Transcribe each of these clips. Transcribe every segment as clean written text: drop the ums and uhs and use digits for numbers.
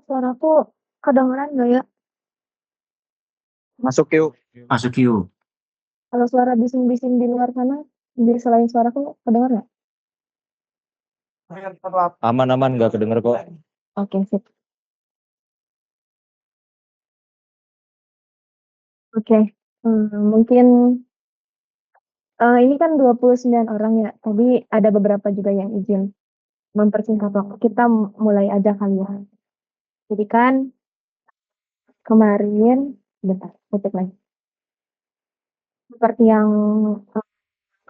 Suaraku kedengeran nggak ya? Masuk yuk. Masuk yuk. Kalau suara bising-bising di luar sana, di selain suaraku kedengar nggak? Aman-aman nggak kedenger kok. Oke, sip. Oke. Mungkin ini kan 29 orang ya. Tadi ada beberapa juga yang izin mempersingkat waktu. Kita mulai aja kali ya. Jadi kan kemarin, bentar, ketik lagi. Seperti yang eh,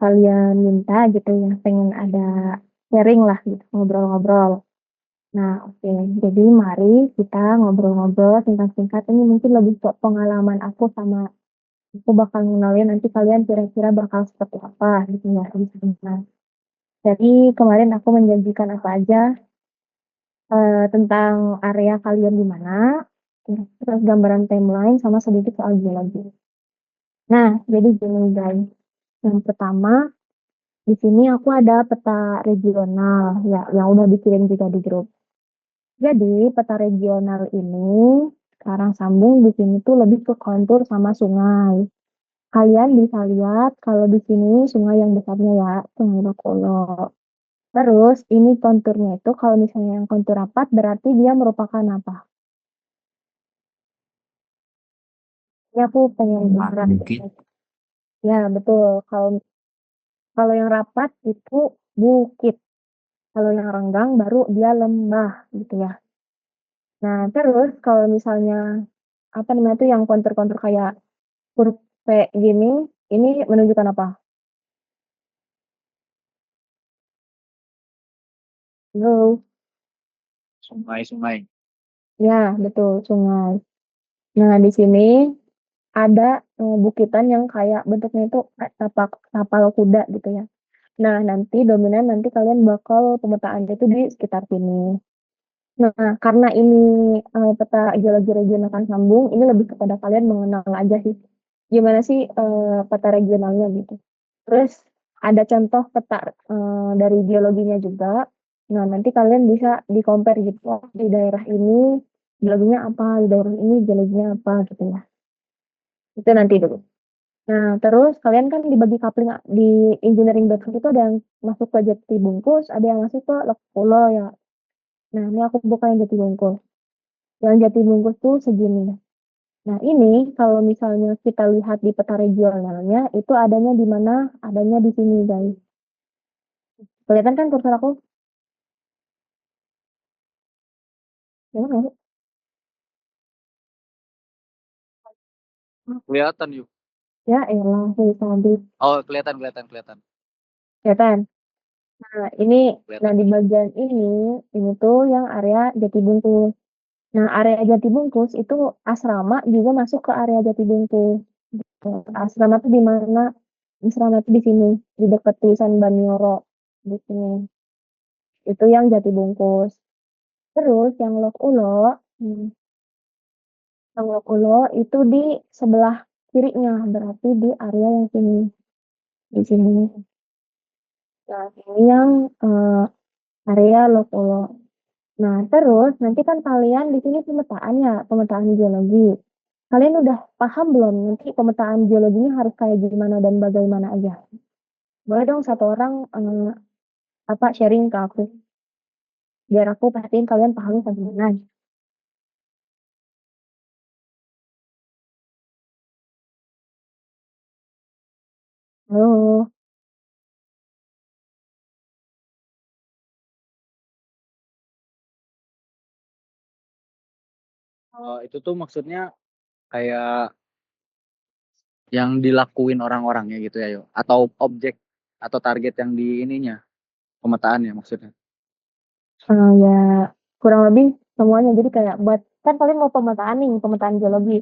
kalian minta gitu ya, pengen ada sharing lah gitu, ngobrol-ngobrol. Nah, oke. Jadi mari kita ngobrol-ngobrol singkat-singkat. Ini mungkin lebih ke pengalaman aku sama aku bakal ngenalin nanti kalian kira-kira bakal seperti apa gitu ya di sana. Jadi kemarin aku menjanjikan apa aja tentang area kalian di mana, terus gambaran timeline sama sedikit soal geologi. Nah, jadi gini guys. Yang pertama, di sini aku ada peta regional ya yang udah dikirim juga di grup. Jadi peta regional ini sekarang sambung di sini tuh lebih ke kontur sama sungai. Kalian bisa lihat kalau di sini sungai yang besarnya ya, Sungai Lokolo. Terus ini konturnya itu kalau misalnya yang kontur rapat berarti dia merupakan apa? Ini aku pengen beneran. Bukit. Ya betul. Kalau kalau yang rapat itu bukit. Kalau yang renggang baru dia lembah gitu ya. Nah terus kalau misalnya apa namanya tuh yang kontur-kontur kayak huruf P gini, ini menunjukkan apa? Halo? Sungai-sungai. Ya, betul, sungai. Nah, di sini ada bukitan yang kayak bentuknya itu kayak tapal kuda gitu ya. Nah, nanti dominan nanti kalian bakal pemetaan itu di sekitar sini. Nah, karena ini peta geologi regional akan sambung, ini lebih kepada kalian mengenal aja sih. Gimana sih peta regionalnya gitu. Terus ada contoh peta dari geologinya juga. Nah, nanti kalian bisa di-compare gitu. Oh, di daerah ini geologinya apa, di daerah ini geologinya apa gitu ya. Itu nanti dulu. Nah, terus kalian kan dibagi coupling di engineering.com itu ada yang masuk ke Jati Bungkus, ada yang masuk ke Lok Pulo ya. Nah, ini aku buka yang Jati Bungkus. Yang Jati Bungkus tuh segini. Nah, ini kalau misalnya kita lihat di peta regionalnya, itu adanya di mana? Adanya di sini, guys. Kelihatan kan kursor aku? Kelihatan nggak sih? Kelihatan yuk. Ya, elah, bisa habis. Oh, kelihatan. Kelihatan. Nah, nah Kelihatan. di bagian ini tuh yang area Jati Bungkus. Nah, area Jati Bungkus itu asrama juga masuk ke area Jati Bungkus. Asrama tuh di mana? Asrama tuh di sini, di dekat tulisan Banioro di sini. Itu yang Jati Bungkus. Terus yang Lok Ulo itu di sebelah kirinya, berarti di area yang sini, di sini. Nah, ini yang area Lok Ulo. Nah, terus nanti kan kalian di sini pemetaan ya, pemetaan geologi. Kalian udah paham belum nanti pemetaan geologinya harus kayak gimana dan bagaimana aja? Boleh dong satu orang apa sharing ke aku, biar aku pastiin kalian paham sampai mana. Halo, Itu tuh maksudnya kayak yang dilakuin orang-orangnya gitu ya, yuk. Atau objek atau target yang di ininya, pemetaannya maksudnya. ya kurang lebih semuanya. Jadi kayak buat kan kalian mau pemetaan nih, pemetaan geologi.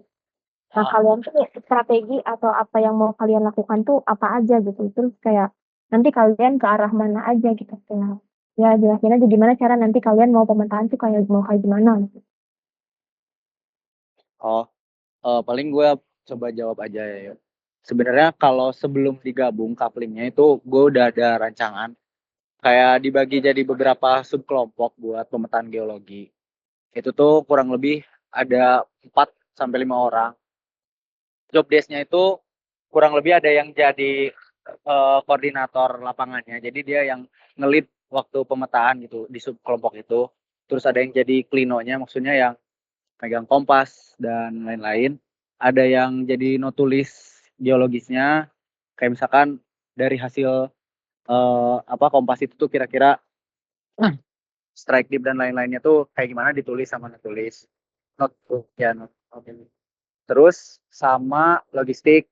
Nah, kalian tuh strategi atau apa yang mau kalian lakukan tuh apa aja gitu. Terus kayak nanti kalian ke arah mana aja gitu. Kayak, ya jelasin aja gimana cara nanti kalian mau pemetaan tuh kayak mau kayak gimana gitu. Oh, paling gue coba jawab aja ya, yuk. Sebenarnya kalau sebelum digabung couplingnya itu gue udah ada rancangan kayak dibagi jadi beberapa subkelompok buat pemetaan geologi. Itu tuh kurang lebih ada 4 sampai 5 orang. Job desk-nya itu kurang lebih ada yang jadi koordinator lapangannya. Jadi dia yang ngelit waktu pemetaan gitu di sub kelompok itu. Terus ada yang jadi klinonya, maksudnya yang pegang kompas dan lain-lain. Ada yang jadi notulis geologisnya, kayak misalkan dari hasil apa kompas itu tuh kira-kira strike dip dan lain-lainnya tuh kayak gimana ditulis sama nulis. Not ya not. Terus sama logistik.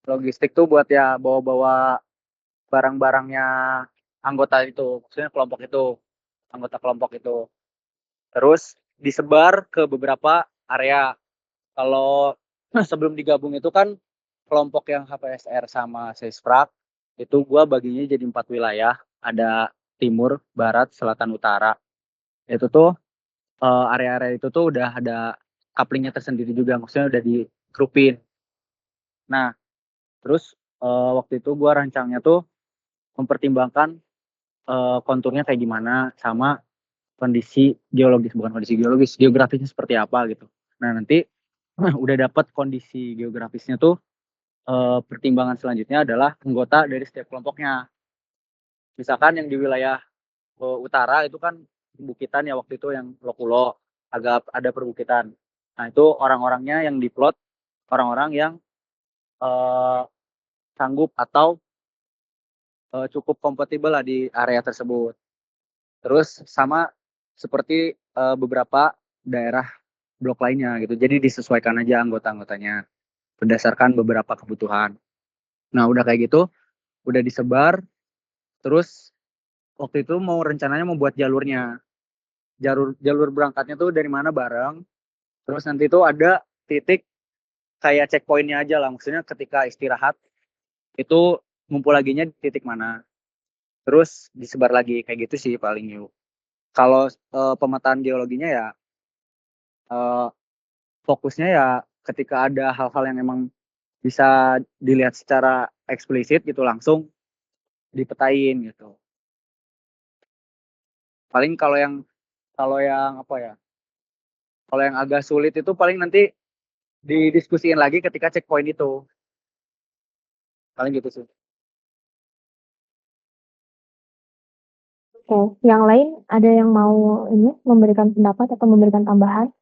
Logistik tuh buat ya bawa-bawa barang-barangnya anggota itu, maksudnya kelompok itu, anggota kelompok itu. Terus disebar ke beberapa area. Kalau sebelum digabung itu kan kelompok yang HPSR sama Sesfrak itu gua baginya jadi 4 wilayah. Ada timur, barat, selatan, utara. Itu tuh area-area itu tuh udah ada couplingnya tersendiri juga, maksudnya udah digrupin. Nah, terus waktu itu gua rancangnya tuh mempertimbangkan konturnya kayak gimana sama kondisi geologis, bukan kondisi geologis, geografisnya seperti apa gitu. Nah, nanti udah dapat kondisi geografisnya tuh pertimbangan selanjutnya adalah anggota dari setiap kelompoknya. Misalkan yang di wilayah utara itu kan bukitan ya, waktu itu yang Lokulo agak ada perbukitan. Nah, itu orang-orangnya yang diplot orang-orang yang eh, sanggup atau cukup kompatibel lah di area tersebut. Terus sama seperti beberapa daerah blok lainnya gitu. Jadi disesuaikan aja anggota-anggotanya berdasarkan beberapa kebutuhan. Nah, udah kayak gitu, udah disebar, terus waktu itu mau rencananya mau buat jalurnya. Jalur jalur berangkatnya tuh dari mana bareng. Terus nanti tuh ada titik kayak checkpointnya aja lah. Maksudnya ketika istirahat itu ngumpul laginya di titik mana. Terus disebar lagi kayak gitu sih paling yuk. Kalau pemetaan geologinya ya eh, fokusnya ya ketika ada hal-hal yang emang bisa dilihat secara eksplisit gitu langsung dipetain gitu. Paling kalau yang apa ya? Kalau yang agak sulit itu paling nanti didiskusiin lagi ketika checkpoint itu. Paling gitu sih. Oke, yang lain ada yang mau ini memberikan pendapat atau memberikan tambahan?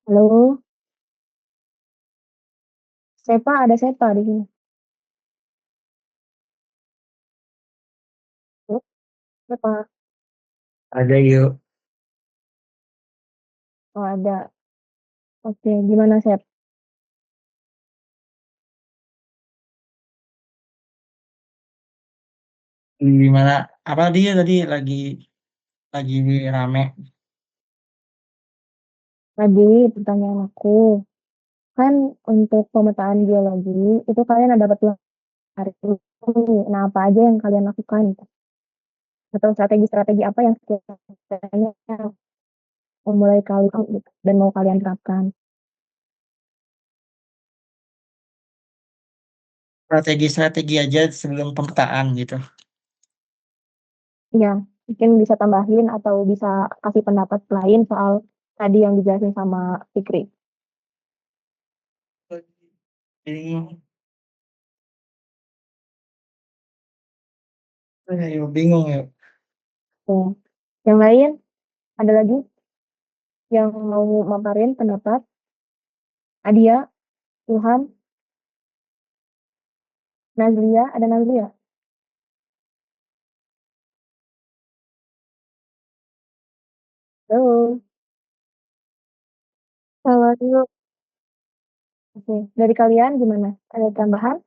Halo, Sepa, ada Sepa di sini. Halo, Sepa. Ada yuk. Oh, ada. Oke, gimana Sep? Gimana? Apa dia tadi lagi rame? Tadi pertanyaan aku, kan untuk pemetaan geologi itu kalian ada dapat 2 hari ini. Nah, apa aja yang kalian lakukan? Atau strategi-strategi apa yang sekiranya mau mulai kalian gitu, dan mau kalian terapkan? Strategi-strategi aja sebelum pemetaan gitu. Iya, mungkin bisa tambahin atau bisa kasih pendapat lain soal tadi yang dijelasin sama Fikri. Bingung. Ayo, bingung ya. Oke. Yang lain, ada lagi yang mau memaparin pendapat? Adia, Ilham, Nazlia, ada Nazlia? Halo. Kalau dulu, oke. Dari kalian gimana? Ada tambahan?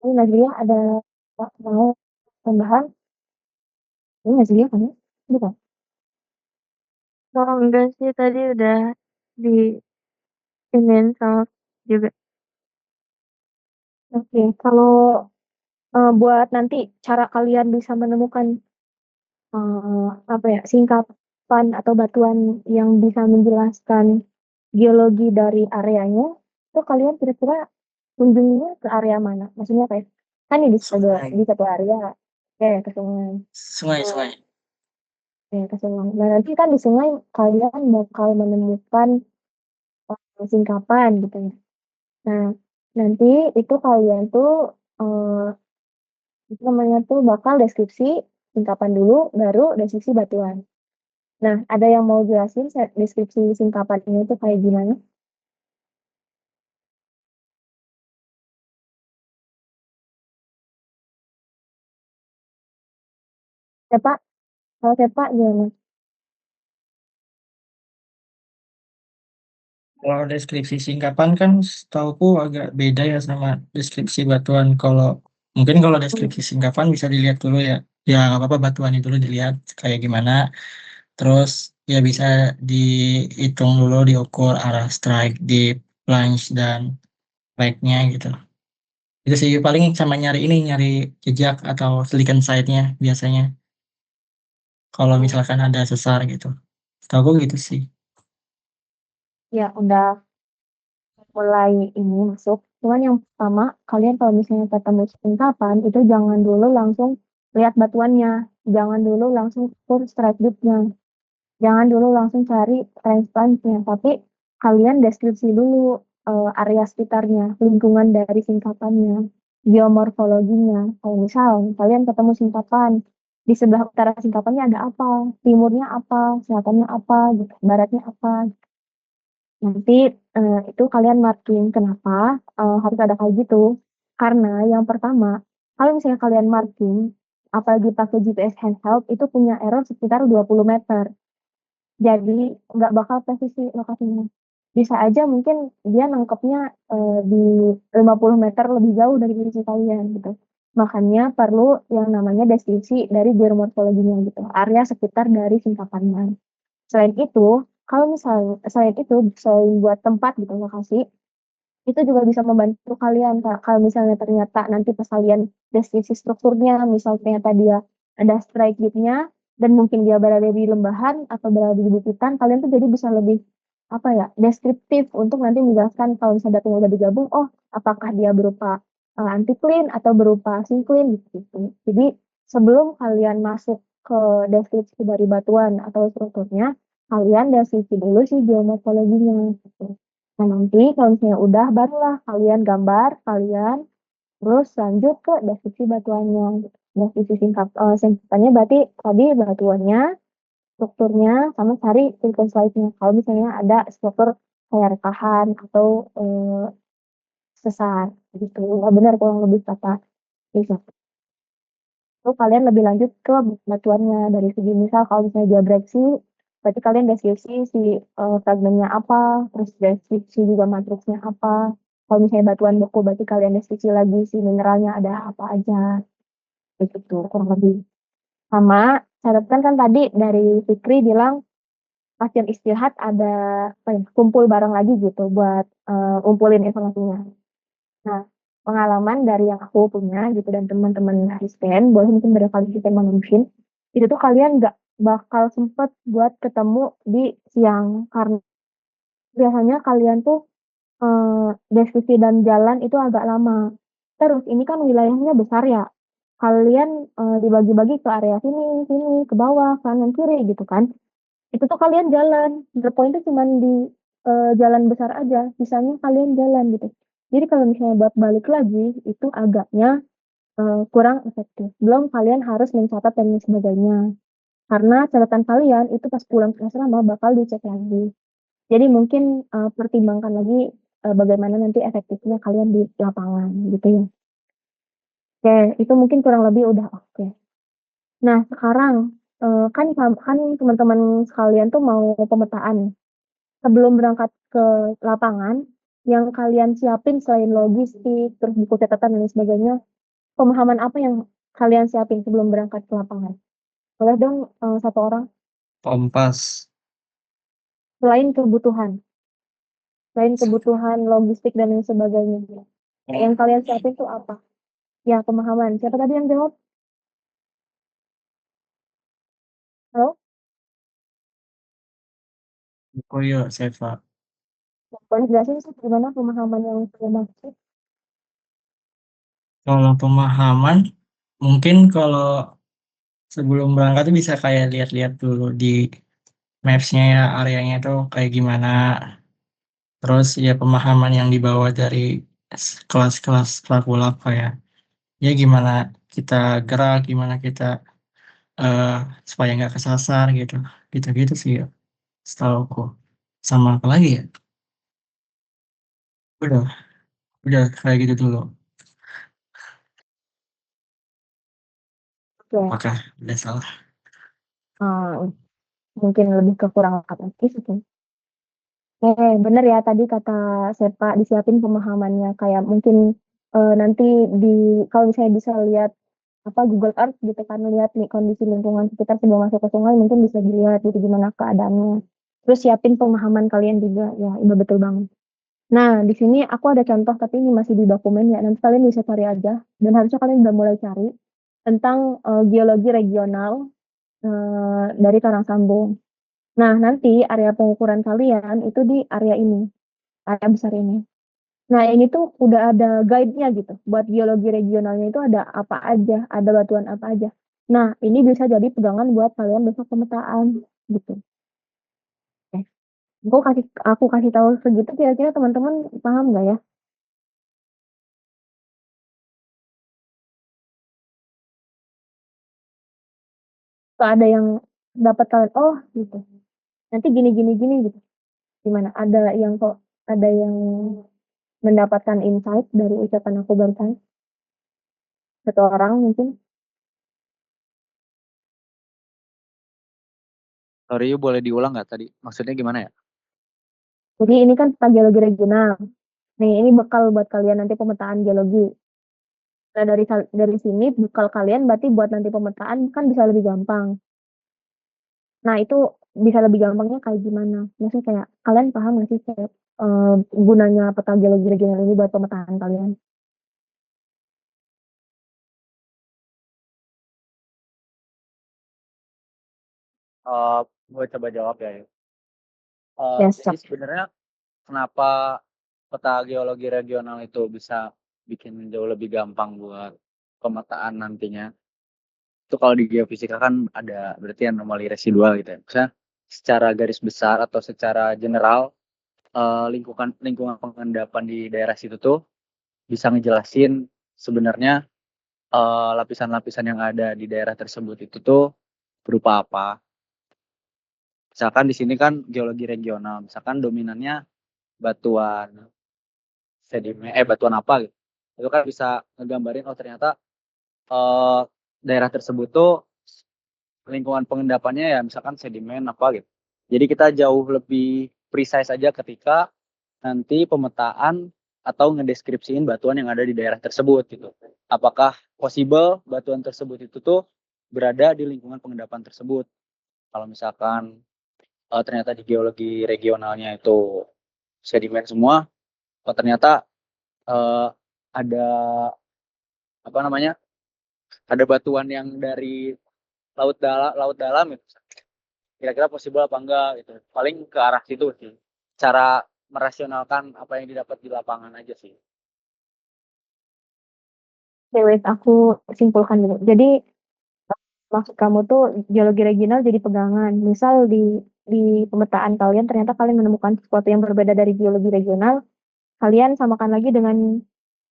Ini Nazlia ada mau tambahan? Ini Nazlia kan ya? Bukan? Oh, enggak sih, tadi udah diinin sama juga. Oke, kalau buat nanti cara kalian bisa menemukan apa ya, singkapan atau batuan yang bisa menjelaskan geologi dari areanya, itu kalian kira-kira kunjunginya ke area mana? Maksudnya kayak kan di Sungai, satu area, oke ke sungai, sungai. oke ke sungai. Nah nanti kan di sungai kalian bakal menemukan singkapan gitu ya. Nah nanti itu kalian tuh eh, itu namanya tuh bakal deskripsi singkapan dulu, baru deskripsi batuan. Nah, ada yang mau jelasin deskripsi singkapan ini tuh kayak gimana? Siapa? Kalau siapa gimana? Kalau deskripsi singkapan kan setauku agak beda ya sama deskripsi batuan. Kalau deskripsi singkapan bisa dilihat dulu ya. Ya nggak apa-apa batuan itu dulu dilihat kayak gimana. Terus ya bisa dihitung dulu diukur arah strike, deep, plunge dan like-nya gitu. Itu sih paling sama nyari jejak atau silicon site-nya biasanya. Kalau misalkan ada sesar gitu. Setahu gitu sih. Ya, udah mulai ini masuk. Cuman yang pertama, kalian kalau misalnya ketemu singkapan, itu jangan dulu langsung lihat batuannya. Jangan dulu langsung ukur strike depth-nya. Jangan dulu langsung cari range punch-nya. Tapi kalian deskripsi dulu area sekitarnya, lingkungan dari singkapannya, geomorfologinya. Kalau misal kalian ketemu singkapan, di sebelah utara singkapannya ada apa, timurnya apa, selatannya apa, gitu, baratnya apa. Nanti itu kalian marking kenapa harus ada kayak gitu. Karena yang pertama, kalau misalnya kalian marking, apalagi pakai GPS handheld, itu punya error sekitar 20 meter. Jadi nggak bakal presisi lokasinya. Bisa aja mungkin dia nangkepnya di 50 meter lebih jauh dari posisi kalian gitu. Makanya perlu yang namanya deskripsi dari geomorfologinya gitu. Area sekitar dari singkapannya. Selain itu, kalau misalnya selain buat tempat gitu lokasi, itu juga bisa membantu kalian Kak. Kalau misalnya ternyata nanti pas kalian deskripsi strukturnya, misal ternyata dia ada strike gate-nya dan mungkin dia berada di lembahan atau berada di bukitan, kalian tuh jadi bisa lebih apa ya, deskriptif untuk nanti menjelaskan kalau misalnya datanya udah digabung, oh apakah dia berupa anticline atau berupa syncline gitu. Jadi sebelum kalian masuk ke deskripsi dari batuan atau strukturnya, kalian deskripsi dulu sih geomorfologinya gitu. Nah, nanti kalau misalnya udah, barulah kalian gambar, terus lanjut ke deskripsi batuannya. Deskripsi singkatannya berarti tadi batuannya, strukturnya, sama cari silicon slide-nya. Kalau misalnya ada struktur kayak rekahan atau sesar, gitu. Nggak benar kurang lebih kata itu. Terus kalian lebih lanjut ke batuannya dari segi misal kalau misalnya dia breaksi, berarti kalian deskripsi si fragmennya apa, terus deskripsi juga matriksnya apa. Kalau misalnya batuan beku, berarti kalian deskripsi lagi si mineralnya ada apa aja, begitu kurang lebih. Sama catatan kan tadi dari Fikri bilang pas jam istirahat ada apa ya, kumpul bareng lagi gitu buat ngumpulin informasinya. Nah, pengalaman dari yang aku punya gitu dan teman-teman asisten, boleh mungkin berkali kita mungkin, itu tuh kalian nggak bakal sempet buat ketemu di siang karena biasanya kalian tuh deskripsi dan jalan itu agak lama. Terus ini kan wilayahnya besar ya. Kalian dibagi-bagi ke area sini, sini, ke bawah, kanan, kiri gitu kan. Itu tuh kalian jalan. The point tuh cuma di jalan besar aja. Sisanya kalian jalan gitu. Jadi kalau misalnya buat balik lagi, itu agaknya kurang efektif. Belum kalian harus mencatat dan lain sebagainya. Karena catatan kalian itu pas pulang ke asrama bakal dicek lagi. Jadi mungkin pertimbangkan lagi bagaimana nanti efektifnya kalian di lapangan gitu ya. Oke, itu mungkin kurang lebih udah oke. Nah, sekarang kan teman-teman sekalian tuh mau pemetaan. Sebelum berangkat ke lapangan, yang kalian siapin selain logistik, terus buku catatan dan lain sebagainya, pemahaman apa yang kalian siapin sebelum berangkat ke lapangan? Boleh dong satu orang? Kompas. selain kebutuhan logistik dan lain sebagainya. Yang kalian siapin itu apa? Ya, pemahaman. Siapa tadi yang jawab? Halo? Oh iya, Seva. Boleh jelasin sih gimana pemahaman yang saya maksud? Kalau pemahaman, mungkin kalau sebelum berangkat tuh bisa kayak lihat-lihat dulu di maps-nya ya, areanya itu kayak gimana. Terus ya pemahaman yang dibawa dari kelas-kelas Prakulap kayak ya gimana kita gerak, gimana kita eh, supaya nggak kesasar gitu. Gitu-gitu sih ya, setauku. Sama apa lagi ya? Udah, udah kayak gitu dulu. Oke. Apakah udah salah? Mungkin lebih ke kurang lengkap sih. Bener ya tadi kata Sepa disiapin pemahamannya kayak mungkin nanti di kalau misalnya bisa lihat apa Google Earth gitu kan lihat nih kondisi lingkungan sekitar sebelum masuk ke sungai mungkin bisa dilihat gitu gimana keadaannya. Terus siapin pemahaman kalian juga ya itu betul banget. Nah di sini aku ada contoh tapi ini masih di dokumen ya nanti kalian bisa cari aja dan harusnya kalian udah mulai cari tentang geologi regional dari Karangsambung. Nah, nanti area pengukuran kalian itu di area ini, area besar ini. Nah, ini tuh udah ada guide-nya gitu. Buat geologi regionalnya itu ada apa aja, ada batuan apa aja. Nah, ini bisa jadi pegangan buat kalian besok pemetaan gitu. Oke. Aku kasih tahu segitu kira-kira teman-teman paham nggak ya? Kalau ada yang dapat kalian oh gitu. Nanti gini gini gini gitu. Gimana? Ada yang mendapatkan insight dari ucapan aku barusan? Satu orang mungkin. Sorry, boleh diulang nggak tadi? Maksudnya gimana ya? Jadi ini kan peta geologi regional. Nih, ini bekal buat kalian nanti pemetaan geologi. Nah, dari sini bekal kalian berarti buat nanti pemetaan kan bisa lebih gampang. Nah, itu bisa lebih gampangnya kayak gimana? Maksudnya kayak kalian paham nggak sih kayak gunanya peta geologi regional ini buat pemetaan kalian? Eh, gue coba jawab ya. Yes, Jadi Cak. sebenarnya kenapa peta geologi regional itu bisa bikin jauh lebih gampang buat pemetaan nantinya? Itu kalau di geofisika kan ada berarti anomali residual gitu ya. Misalnya secara garis besar atau secara general lingkungan lingkungan pengendapan di daerah situ tuh bisa ngejelasin sebenarnya lapisan-lapisan yang ada di daerah tersebut itu tuh berupa apa. Misalkan di sini kan geologi regional, misalkan dominannya batuan sedimen, batuan apa gitu. Itu kan bisa ngegambarin oh ternyata eh, daerah tersebut tuh lingkungan pengendapannya ya misalkan sedimen apa gitu. Jadi kita jauh lebih precise aja ketika nanti pemetaan atau ngedeskripsiin batuan yang ada di daerah tersebut gitu. Apakah possible batuan tersebut itu tuh berada di lingkungan pengendapan tersebut. Kalau misalkan ternyata di geologi regionalnya itu sedimen semua, oh ternyata eh, ada apa namanya? Ada batuan yang dari laut dalam gitu. Kira-kira possible apa enggak gitu. Paling ke arah situ sih. Cara merasionalkan apa yang didapat di lapangan aja sih. Oke, wait, aku simpulkan dulu. Jadi maksud kamu tuh geologi regional jadi pegangan. Misal di pemetaan kalian ternyata kalian menemukan sesuatu yang berbeda dari geologi regional, kalian samakan lagi dengan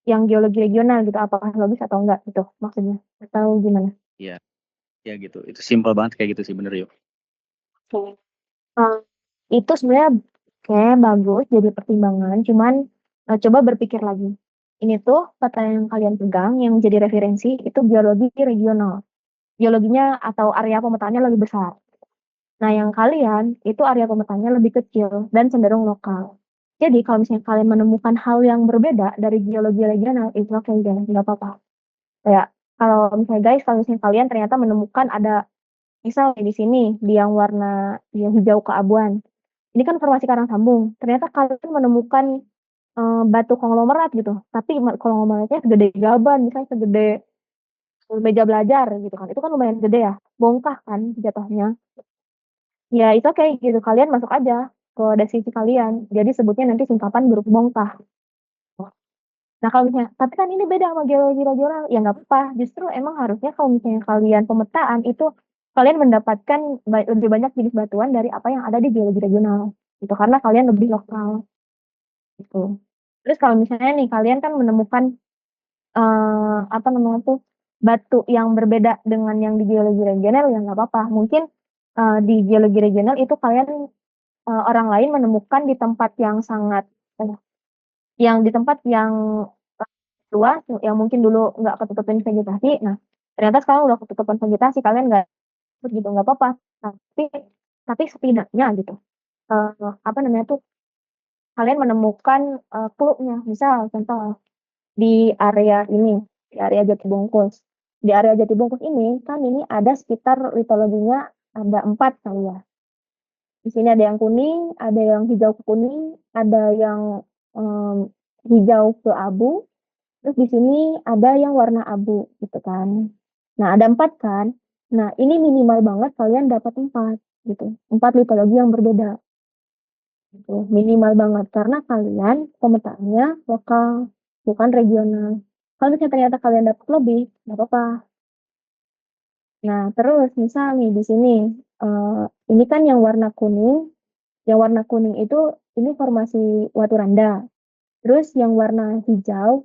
yang geologi regional gitu, apakah logis atau enggak gitu maksudnya? Atau gimana? Iya, ya gitu. Itu simpel banget kayak gitu sih bener yuk. Oke. Eh, itu sebenarnya kayak bagus jadi pertimbangan, cuman coba berpikir lagi. Ini tuh peta yang kalian pegang yang jadi referensi itu geologi regional. Geologinya atau area pemetaannya lebih besar. Nah, yang kalian itu area pemetaannya lebih kecil dan cenderung lokal. Jadi kalau misalnya kalian menemukan hal yang berbeda dari geologi regional, itu oke, jangan nggak apa-apa. Kayak kalau misalnya guys, kalau misalnya kalian ternyata menemukan ada misal di sini di yang warna yang hijau keabuan. ini kan formasi karang sambung. Ternyata kalian menemukan batu konglomerat gitu, tapi konglomeratnya segede gaban, misalnya segede meja belajar gitu kan. Itu kan lumayan gede ya, bongkah kan jatuhnya. Ya itu kayak gitu, kalian masuk aja ke deskripsi kalian. Jadi sebutnya nanti singkapan grup bongkah. Nah kalau misalnya, tapi kan ini beda sama geologi regional, ya nggak apa-apa. Justru emang harusnya kalau misalnya kalian pemetaan itu kalian mendapatkan lebih banyak jenis batuan dari apa yang ada di geologi regional. Itu karena kalian lebih lokal gitu. Terus kalau misalnya nih kalian kan menemukan apa namanya tuh batu yang berbeda dengan yang di geologi regional ya nggak apa-apa. Mungkin di geologi regional itu kalian orang lain menemukan di tempat yang sangat eh, yang di tempat yang luas yang mungkin dulu nggak ketutupin vegetasi. Nah, ternyata sekarang udah ketutupin vegetasi, kalian nggak gitu nggak apa-apa. Tapi setidaknya gitu. eh, apa namanya tuh kalian menemukan clue-nya. Misal contoh di area ini, di area Jatibungkus. Di area Jatibungkus ini kan ini ada sekitar litologinya ada 4 kali ya. Di sini ada yang kuning, ada yang hijau ke kuning, ada yang em, hijau ke abu, terus di sini ada yang warna abu gitu kan. Nah, ada 4 kan. Nah, ini minimal banget kalian dapat 4 gitu. 4 litologi yang berbeda gitu. Minimal banget karena kalian pemetaannya lokal, bukan regional. Kalau misalnya ternyata kalian dapat lebih, nggak apa-apa. Nah, terus misal nih di sini, eh, ini kan yang warna kuning itu ini formasi Watu Randa. Terus yang warna hijau,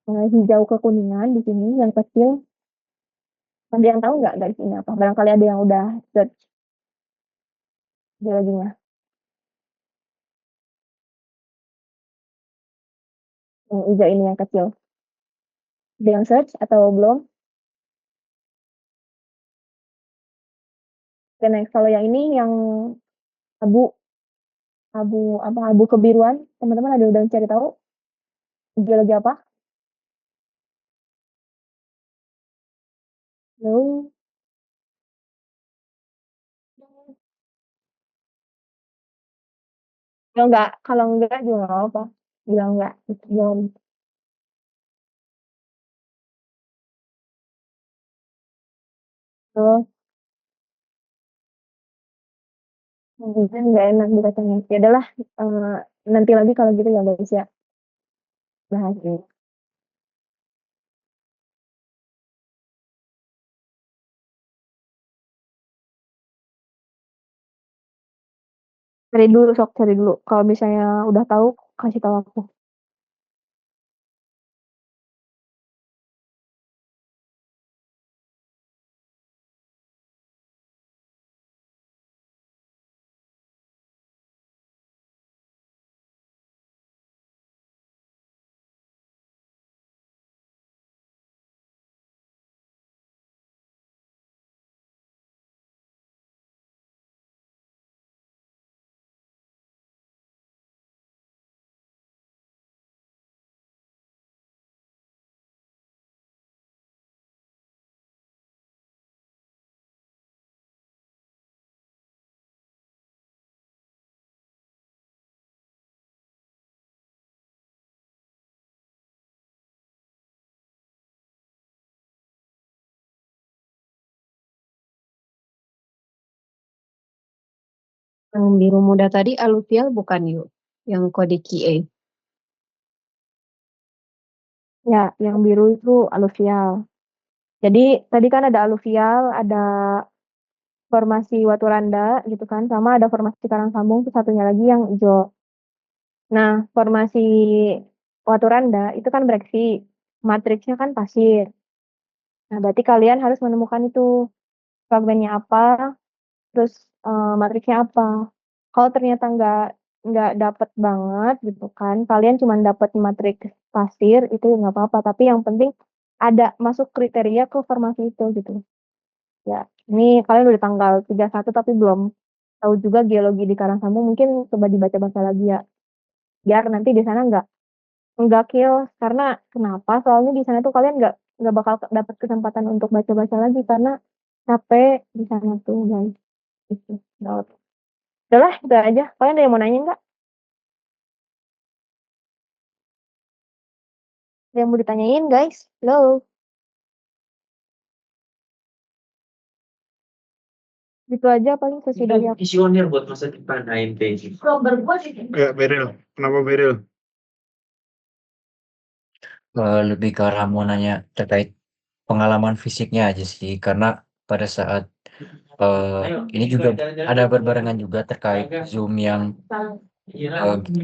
hijau kekuningan di sini yang kecil. Ada yang tahu nggak dari sini apa? Barangkali ada yang udah search geologinya. Yang hijau ini yang kecil. Ada yang search atau belum? Oke, next. Kalau yang ini yang abu, abu kebiruan, teman-teman ada udah cari tahu geologi apa? Belum. Kalau enggak juga nggak apa. Bilang enggak, itu belum. Terus, mungkin nggak enak dikacangin. Ya adalah, nanti lagi kalau gitu ya guys ya, bahas ini. Cari dulu, sok cari dulu. Kalau misalnya udah tahu, kasih tahu aku. Yang biru muda tadi aluvial bukan yuk? Yang kode QA. Ya, yang biru itu aluvial. Jadi tadi kan ada aluvial, ada formasi Watu Randa gitu kan, sama ada formasi Karang Sambung, terus satunya lagi yang hijau. Nah, formasi Watu Randa itu kan bereaksi, matriksnya kan pasir. Nah, berarti kalian harus menemukan itu fragmennya apa, terus matriksnya apa. Kalau ternyata nggak dapet banget gitu kan, kalian cuma dapet matriks pasir itu nggak apa-apa. Tapi yang penting ada masuk kriteria ke formasi itu gitu. Ya, ini kalian udah tanggal 31 tapi belum tahu juga geologi di Karangsambung. Mungkin coba dibaca-baca lagi ya. Biar nanti di sana nggak kill. Karena kenapa? Soalnya di sana tuh kalian nggak bakal dapat kesempatan untuk baca-baca lagi karena capek di sana tuh guys. Gitu. Nah, udahlah itu aja. Kalian ada yang mau nanya nggak? Ada yang mau ditanyain guys? Halo. Gitu aja paling sesi dari aku. Visioner buat masa depan AMP. Ya, Beril. Kenapa Beril? Lebih ke arah mau nanya terkait pengalaman fisiknya aja sih, karena pada saat ini juga ada berbarengan juga terkait Zoom yang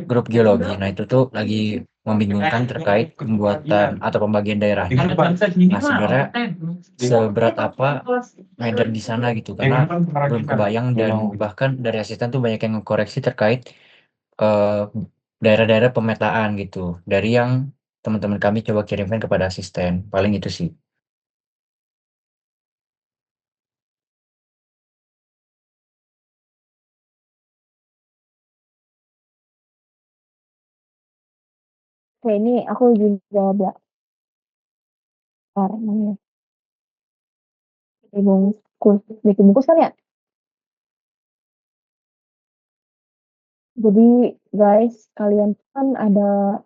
grup geologi. Nah itu tuh lagi membingungkan terkait pembuatan atau pembagian daerahnya. Nah sebenarnya seberat apa Medan di sana gitu, karena belum kebayang, dan bahkan dari asisten tuh banyak yang ngekoreksi terkait eh, daerah-daerah pemetaan gitu dari yang teman-teman kami coba kirimkan kepada asisten. Paling itu sih. Oke, ini aku juga belajar namanya. Bikin bungkus kan ya? Jadi guys, kalian kan ada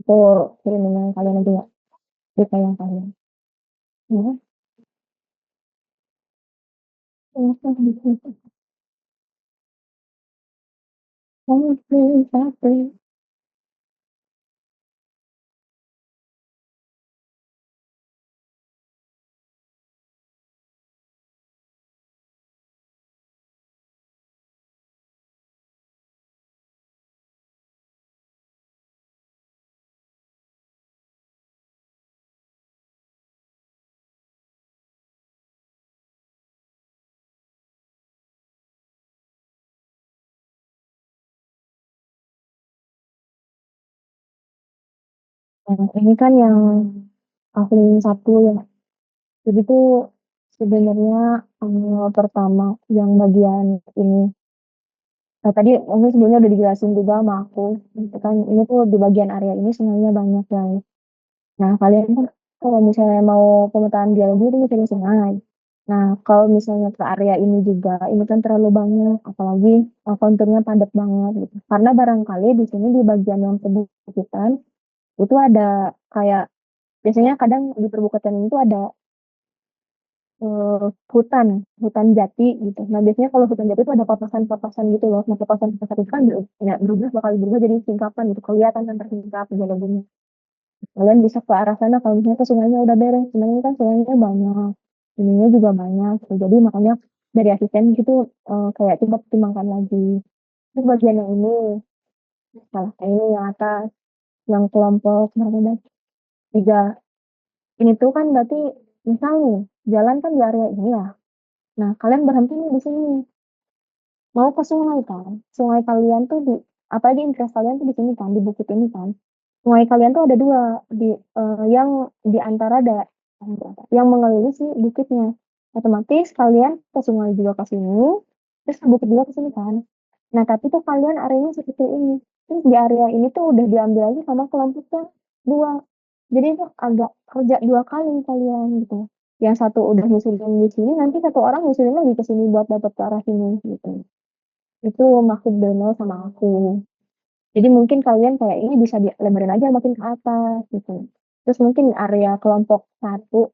foto kirimin yang kalian aja ya. DP yang kalian. Ya. Satu. Nah, ini kan yang aku satu ya. Jadi tuh sebenarnya pertama yang bagian ini. Nah, tadi mungkin sebelumnya udah dijelasin juga sama aku. Gitu kan ini tuh di bagian area ini sungainya banyak guys. Nah, kalian kan kalau misalnya mau pemetaan geologi itu cari sungai. Nah, kalau misalnya ke area ini juga, ini kan terlalu banyak, apalagi konturnya padat banget gitu. Karena barangkali di sini di bagian yang perbukitan itu ada kayak biasanya kadang di perbukitan itu ada hutan jati gitu. Nah, biasanya kalau hutan jati itu ada papasan-papasan gitu loh. Nah, papasan-papasan itu kan ya, bakal berubah jadi singkapan gitu. Kelihatan kan tersingkap geologinya. Kalian bisa ke arah sana kalau misalnya ke sungainya udah beres. Sebenarnya kan sungainya banyak, ininya juga banyak. Gitu. Jadi makanya dari asisten gitu kayak coba pertimbangkan lagi. Terus bagian yang ini, salah ini yang atas, yang kelompok mereka tiga. Ini tuh kan berarti misalnya jalan kan di area ini ya. Nah, kalian berhenti nih di sini. Mau ke sungai kan. Sungai kalian tuh di apalagi interest kalian tuh di sini kan, di bukit ini kan. Sungai kalian tuh ada dua di yang di antara ada yang mengelilingi si bukitnya. Otomatis kalian ke sungai juga ke sini, terus ke bukit juga ke sini kan. Nah, tapi tuh kalian areanya seperti ini. Terus di area ini tuh udah diambil lagi sama kelompoknya dua. Jadi itu agak kerja dua kali kalian gitu. Yang satu udah nyusulin di sini, nanti satu orang nyusulin lagi ke sini buat dapat ke arah sini gitu. Itu maksud Dono sama aku. Jadi mungkin kalian kayak ini bisa dilebarin aja makin ke atas gitu. Terus mungkin area kelompok satu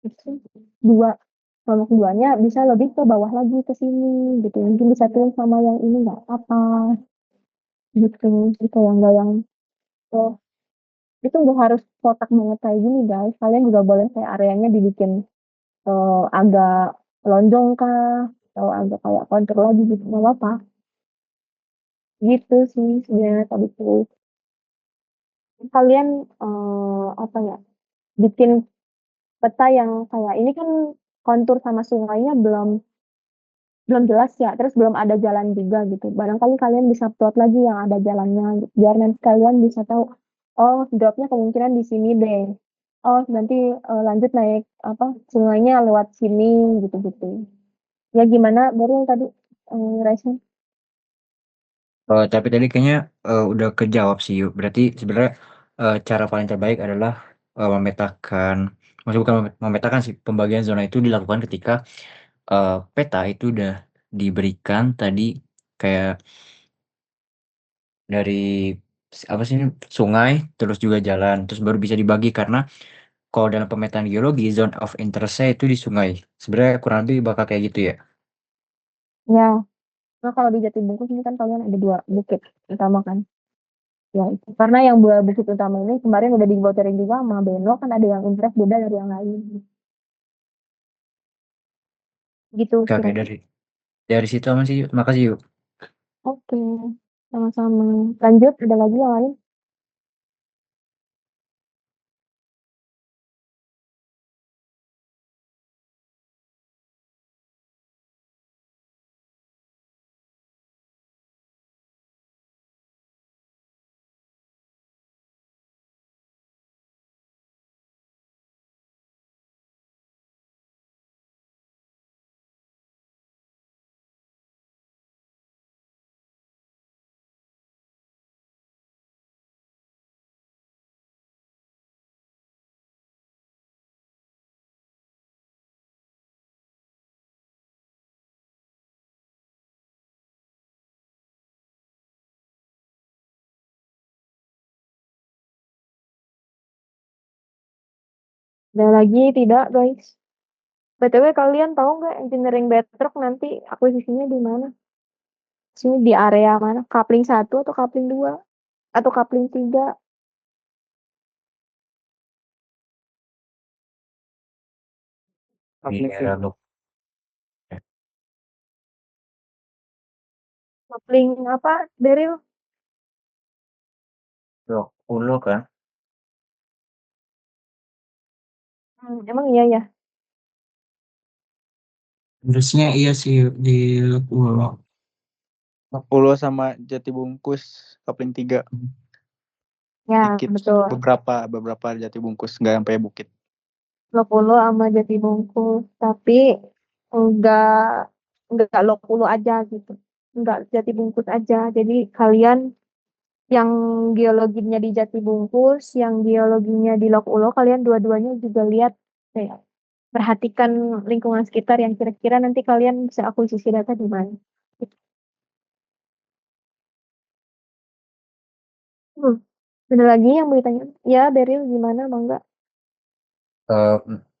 itu dua kelompok duanya bisa lebih ke bawah lagi ke sini gitu. Mungkin disatuin sama yang ini nggak apa gitu. Jadi kayak nggak yang oh, itu nggak harus kotak banget kayak gini guys. Kalian juga boleh kayak areanya dibikin agak lonjong kah atau agak kayak kontur lagi gitu nggak apa-apa. Gitu sih sebenarnya tadi tuh kalian apa ya bikin peta yang kayak ini kan kontur sama sungainya belum belum jelas ya terus belum ada jalan juga gitu barangkali kalian bisa plot lagi yang ada jalannya gitu. Biar nanti kalian bisa tahu oh dropnya kemungkinan di sini deh oh nanti lanjut naik apa sungainya lewat sini gitu-gitu ya gimana baru yang tadi Raisa. Tapi tadi kayaknya udah kejawab sih yuk. Berarti sebenarnya cara paling terbaik adalah memetakan maksudnya bukan memetakan sih, pembagian zona itu dilakukan ketika peta itu udah diberikan tadi kayak dari apa sih ini, sungai terus juga jalan terus baru bisa dibagi karena kalau dalam pemetaan geologi zone of interest-nya itu di sungai. Sebenarnya kurang lebih bakal kayak gitu ya. Ya, nah kalau di Jatibungkus ini kan kalian ada 2 bukit utama kan. Ya itu. Karena yang 2 bukit utama ini kemarin udah dibocorin juga sama Beno kan ada yang interest beda dari yang lain. Gitu Oke, oke, kira-kira. dari situ aman sih. Makasih yuk. Oke, sama-sama. Lanjut, ada lagi yang lain? Ada lagi tidak, guys? BTW kalian tahu nggak engineering bedrock nanti akuisisinya di mana? Sini di area mana? Coupling 1 atau coupling 2? Atau coupling 3? Di era Luk. Coupling apa, Daryl? Luk Ulo kan. Emang iya ya? Harusnya iya sih di Pulau. 40 sama Jatibungkus Kapling 3 Ya, dikit betul. beberapa Jatibungkus nggak sampai bukit. 20 sama Jatibungkus, tapi enggak enggak Lokulu aja gitu. Enggak Jatibungkus aja. Jadi kalian yang geologinya di Jatibungkus, yang geologinya di Lok Ulo, kalian dua-duanya juga lihat, kayak perhatikan lingkungan sekitar yang kira-kira nanti kalian bisa akuisisi data di mana. Hmm. Ada lagi yang mau ditanya? Ya, Daryl gimana, Mangga? Eh,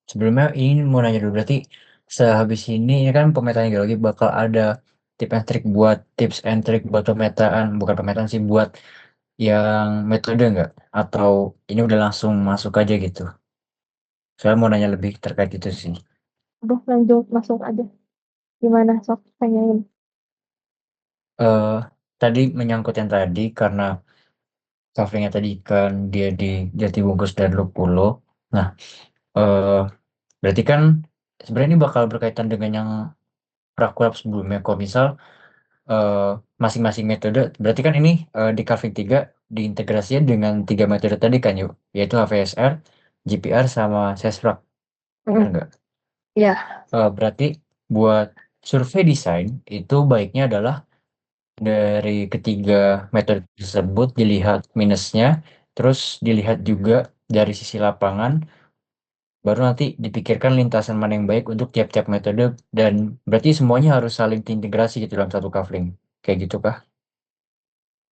Sebelumnya ini mau nanya dulu berarti sehabis ini ya kan pemetaan geologi bakal ada tips and trick buat pemetaan bukan pemetaan sih buat yang metode nggak atau ini udah langsung masuk aja gitu. Saya mau nanya lebih terkait itu sih. Udah lanjut masuk aja. Gimana, sok tanyain. eh Tadi menyangkut yang tadi karena coveringnya tadi kan dia di Jatibungkus dan Lupulu. Nah, eh berarti kan sebenarnya ini bakal berkaitan dengan yang prakurap sebelumnya. Kalau misal eh, masing-masing metode, berarti kan ini di carving 3 diintegrasinya dengan 3 metode tadi kan yuk, yaitu HVSR, GPR, sama SESRAC, benar Mm, nggak? Ya, Berarti buat survei desain itu baiknya adalah dari ketiga metode tersebut dilihat minusnya, terus dilihat juga dari sisi lapangan, baru nanti dipikirkan lintasan mana yang baik untuk tiap-tiap metode, dan berarti semuanya harus saling terintegrasi gitu dalam satu kafling. Kayak gitu kah?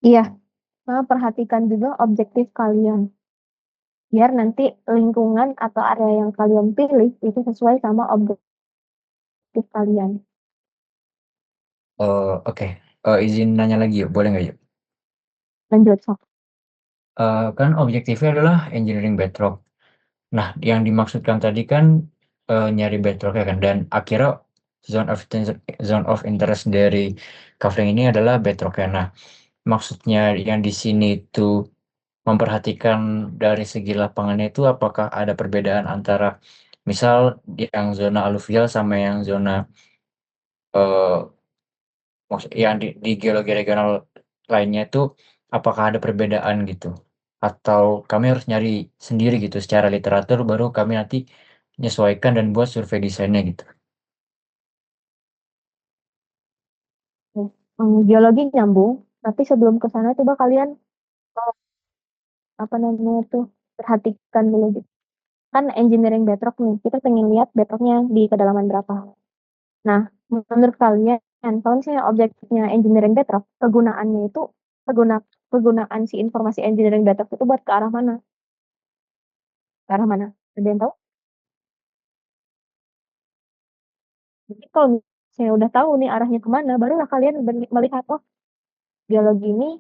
iya. Nah, perhatikan juga objektif kalian. Biar nanti lingkungan atau area yang kalian pilih itu sesuai sama objektif kalian. Oke. Izin nanya lagi yuk, boleh nggak yuk? Lanjut, sok. Kan objektifnya adalah engineering bedrock. Nah, yang dimaksudkan tadi kan nyari bedrock ya kan, dan akhirnya zone of interest dari covering ini adalah bedrock ya. Nah, maksudnya yang di sini itu memperhatikan dari segi lapangannya itu apakah ada perbedaan antara misal yang zona aluvial sama yang zona eh, maksud yang di geologi regional lainnya itu apakah ada perbedaan gitu atau kami harus nyari sendiri gitu secara literatur baru kami nanti menyesuaikan dan buat survei desainnya gitu. Geologi nyambung, tapi sebelum ke sana coba kalian apa namanya tuh perhatikan dulu gitu. kan engineering bedrock nih, kita pengen lihat bedrocknya di kedalaman berapa. Nah, menurut kalian, kalau misalnya objeknya engineering bedrock, kegunaannya itu kegunaan si informasi engineering bedrock itu buat ke arah mana? Ke arah mana? Ada yang tahu? Jadi kalau misalnya udah tahu nih arahnya kemana, barulah kalian melihat, oh geologi ini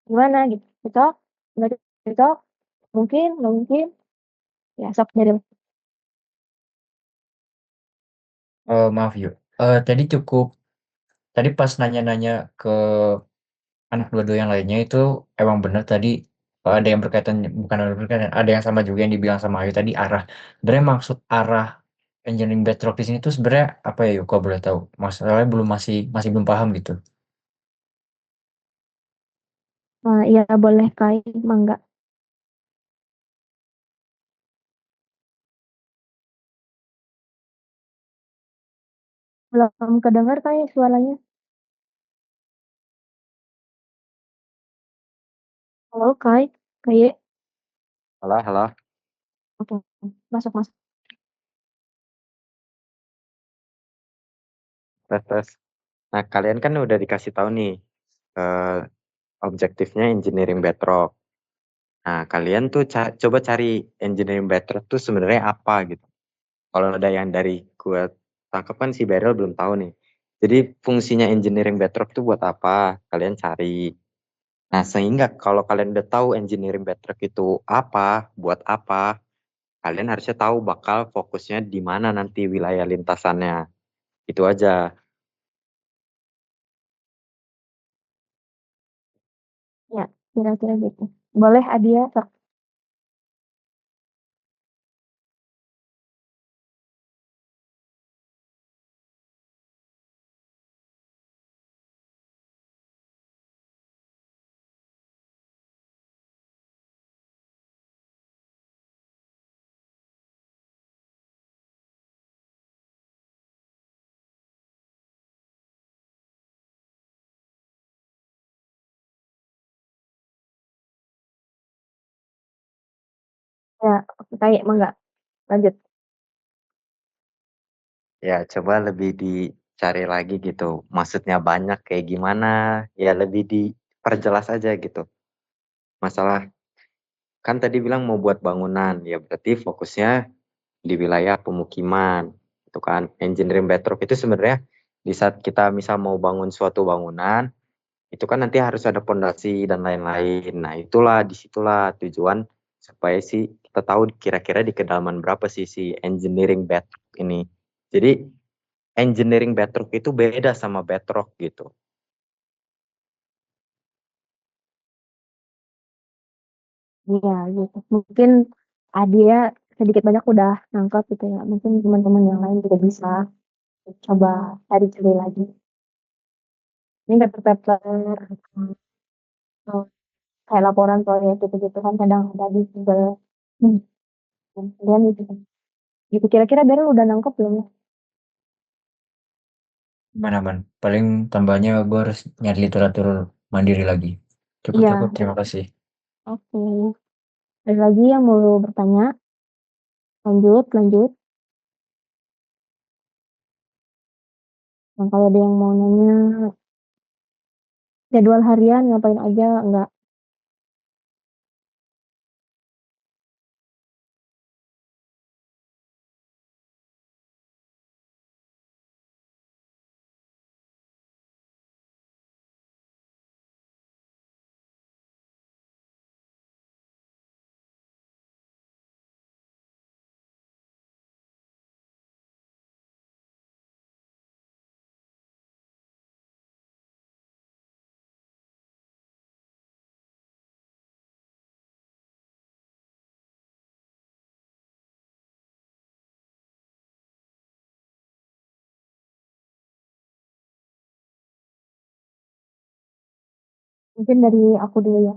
gimana gitu. Cocok? Nggak cocok? Mungkin? Nggak mungkin? Ya, sok dari. Maaf yuk. Tadi pas nanya-nanya ke anak dua-dua yang lainnya itu emang benar tadi ada yang berkaitan, bukan ada berkaitan, ada yang sama juga yang dibilang sama Ayu tadi arah. Sebenarnya maksud arah engineering bedrock di sini tuh sebenarnya apa ya yuk, kalau boleh tahu? Masalahnya masih belum paham gitu. Iya boleh Kai, mangga. Belum kedengar Kai suaranya. Halo Kai, Kai. Halo, halo, Oke, masuk masuk. tes tes. Nah, kalian kan udah dikasih tahu nih eh, objektifnya engineering bedrock. Nah, kalian tuh coba cari engineering bedrock tuh sebenarnya apa gitu. Kalau ada yang dari gue tangkap kan si Beryl belum tahu nih. Jadi fungsinya engineering bedrock tuh buat apa? Kalian cari. Nah, sehingga kalau kalian udah tahu engineering bedrock itu apa, buat apa, kalian harusnya tahu bakal fokusnya di mana nanti wilayah lintasannya. Itu aja. Ya, kira-kira gitu. Boleh Adia, sok. Ya, Kai, mangga. Lanjut. Ya, coba lebih dicari lagi gitu. Maksudnya banyak kayak gimana? Ya, lebih diperjelas aja gitu. Masalah kan tadi bilang mau buat bangunan, ya berarti fokusnya di wilayah pemukiman. Itu kan engineering bedrock itu sebenarnya di saat kita misal mau bangun suatu bangunan, itu kan nanti harus ada pondasi dan lain-lain. Nah, itulah disitulah tujuan supaya sih kita tahu kira-kira di kedalaman berapa sih si engineering bedrock ini. Jadi engineering bedrock itu beda sama bedrock gitu. Iya, gitu. Mungkin Adia sedikit banyak udah nangkep gitu ya. Mungkin teman-teman yang lain juga bisa coba cari-cari lagi. Ini paper-paper kayak laporan proyek gitu-gitu kan kadang ada di Google. Hmm, kalian gitu kan. Gitu kira-kira Daryl udah nangkep belum ya? Mana-mana. Paling tambahnya gue harus nyari literatur mandiri lagi. Cukup Iya, cukup. Terima kasih. oke. Ada lagi yang mau bertanya? Lanjut, lanjut. Nah, kalau ada yang mau nanya jadwal harian ngapain aja, enggak? Mungkin dari aku dulu ya.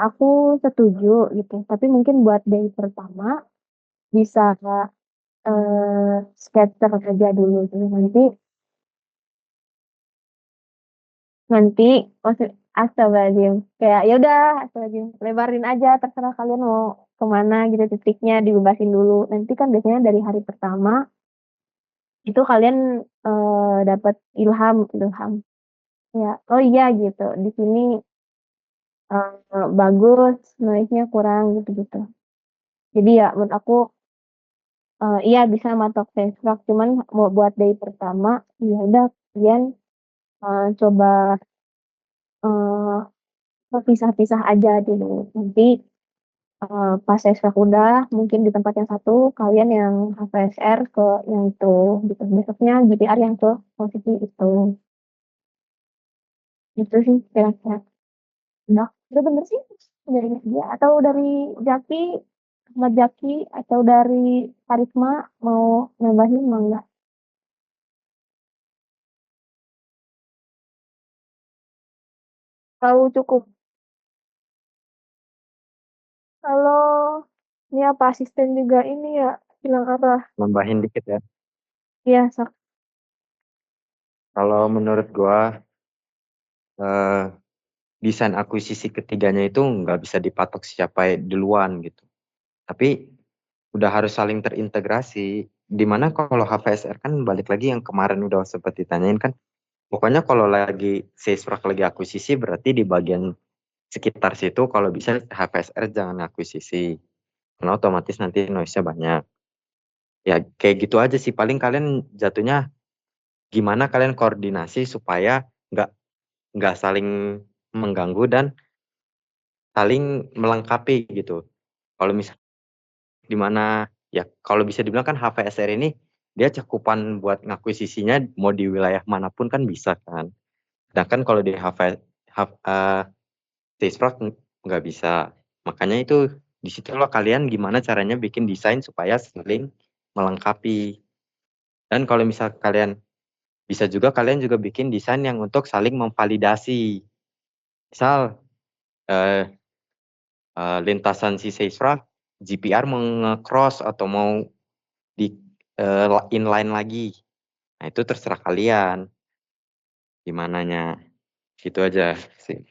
Aku setuju gitu. Tapi mungkin buat day pertama bisa scatter aja dulu gitu. Nanti maksud astagfirullahaladzim kayak ya udah astagfirullahaladzim lebarin aja terserah kalian mau kemana gitu titiknya dibebasin dulu. Nanti kan biasanya dari hari pertama itu kalian dapat ilham, ya. Oh iya gitu. Di sini bagus, noise-nya kurang gitu-gitu. Jadi ya menurut aku iya bisa matok sesrak, cuman mau buat day pertama ya udah kalian coba pisah-pisah aja dulu. Nanti pas sesrak udah mungkin di tempat yang satu kalian yang HVSR ke yang itu gitu. Besoknya GPR yang ke posisi itu. Itu sih kira-kira. Udah bener sih dari dia atau dari Jaki, Ahmad Jaki atau dari Karisma mau nambahin mau nggak? Tahu cukup. Kalau ini apa asisten juga ini ya bilang apa? Nambahin dikit ya. Iya, Sak. Kalau menurut gua eh, desain akuisisi ketiganya itu nggak bisa dipatok siapa duluan gitu. Tapi udah harus saling terintegrasi. Dimana kalau HVSR kan balik lagi yang kemarin udah sempat ditanyain kan. Pokoknya kalau lagi Seismrak lagi akuisisi berarti di bagian sekitar situ kalau bisa HVSR jangan akuisisi. Karena otomatis nanti noise-nya banyak. Ya kayak gitu aja sih. Paling kalian jatuhnya gimana kalian koordinasi supaya nggak nggak saling mengganggu dan saling melengkapi gitu. Kalau misal di mana ya kalau bisa dibilang kan HVSR ini dia cakupan buat ngakuisisinya mau di wilayah manapun kan bisa kan. Sedangkan kalau di Seismrak nggak bisa. Makanya itu di situ loh kalian gimana caranya bikin desain supaya saling melengkapi. Dan kalau misal kalian bisa juga kalian juga bikin desain yang untuk saling memvalidasi. Misal eh, lintasan si Seismrak GPR mau nge-cross atau mau di inline lagi. Nah, itu terserah kalian gimananya. Gitu aja sih.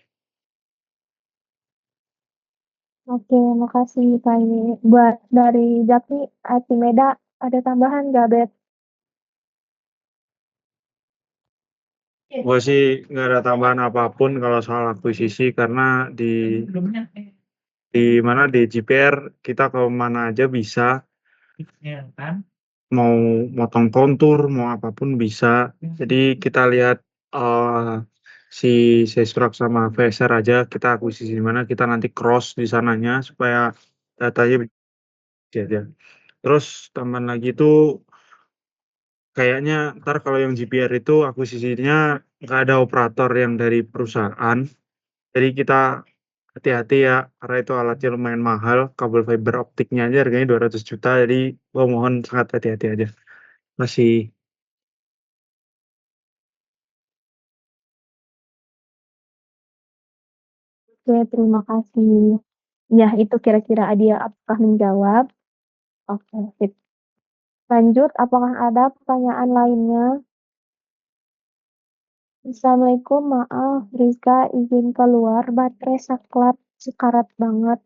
Oke, makasih Kak ini. Buat dari Jaki, Artimeda ada tambahan nggak, Bet? Gua sih nggak ada tambahan apapun kalau soal akuisisi karena di mana di GPR kita ke mana aja bisa, mau motong kontur mau apapun bisa. Jadi kita lihat si Seismrak sama VSR aja kita akuisisi di mana kita nanti cross di sananya supaya datanya bisa aja. Terus tambahan lagi itu kayaknya ntar kalau yang GPR itu akuisisinya nggak ada operator yang dari perusahaan. Jadi kita hati-hati ya, karena itu alatnya lumayan mahal. Kabel fiber optiknya aja harganya 200 juta. Jadi gua mohon sangat hati-hati aja. Masih. Oke, terima kasih. Ya, itu kira-kira Adia apakah menjawab? Oke, sip. Lanjut, apakah ada pertanyaan lainnya? Assalamualaikum, maaf Rizka izin keluar, baterai saklat sekarat banget.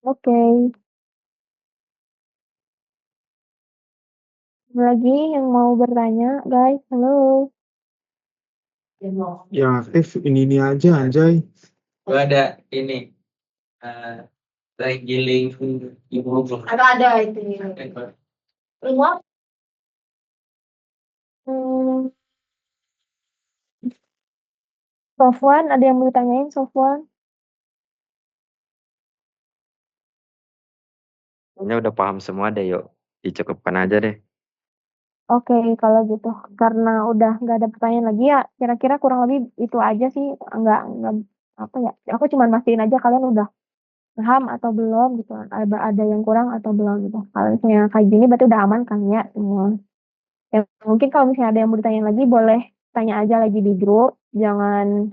Oke. Lagi yang mau bertanya, guys? Halo. Yang aktif ini aja anjay. Gua ada ini giling ibu. Ada itu. Remote? Sofwan, ada yang mau ditanyain, Sofwan? Ini udah paham semua deh, yuk dicukupkan aja deh. Oke, kalau gitu. Karena udah nggak ada pertanyaan lagi ya, kira-kira kurang lebih itu aja sih. Nggak apa ya. Aku cuma mastiin aja kalian udah paham atau belum gitu. Ada yang kurang atau belum gitu. Kalau misalnya kayak gini berarti udah aman kan ya semua. Ya, mungkin kalau misalnya ada yang mau ditanya lagi, boleh tanya aja lagi di grup. Jangan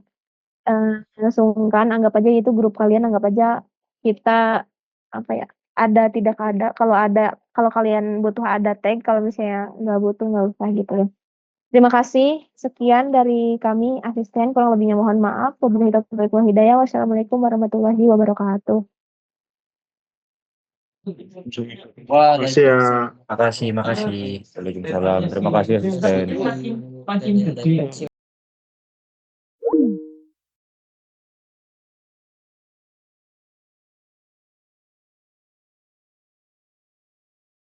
sungkan, anggap aja itu grup kalian, anggap aja kita apa ya, ada tidak ada. Kalau kalian butuh ada tag, kalau misalnya nggak butuh nggak usah gitu ya. Terima kasih. Sekian dari kami asisten. Kurang lebihnya mohon maaf. Wabillahi taufiq wal hidayah. Wassalamualaikum warahmatullahi wabarakatuh. Makasih ya. Makasih. Waalaikumsalam. Terima kasih asisten.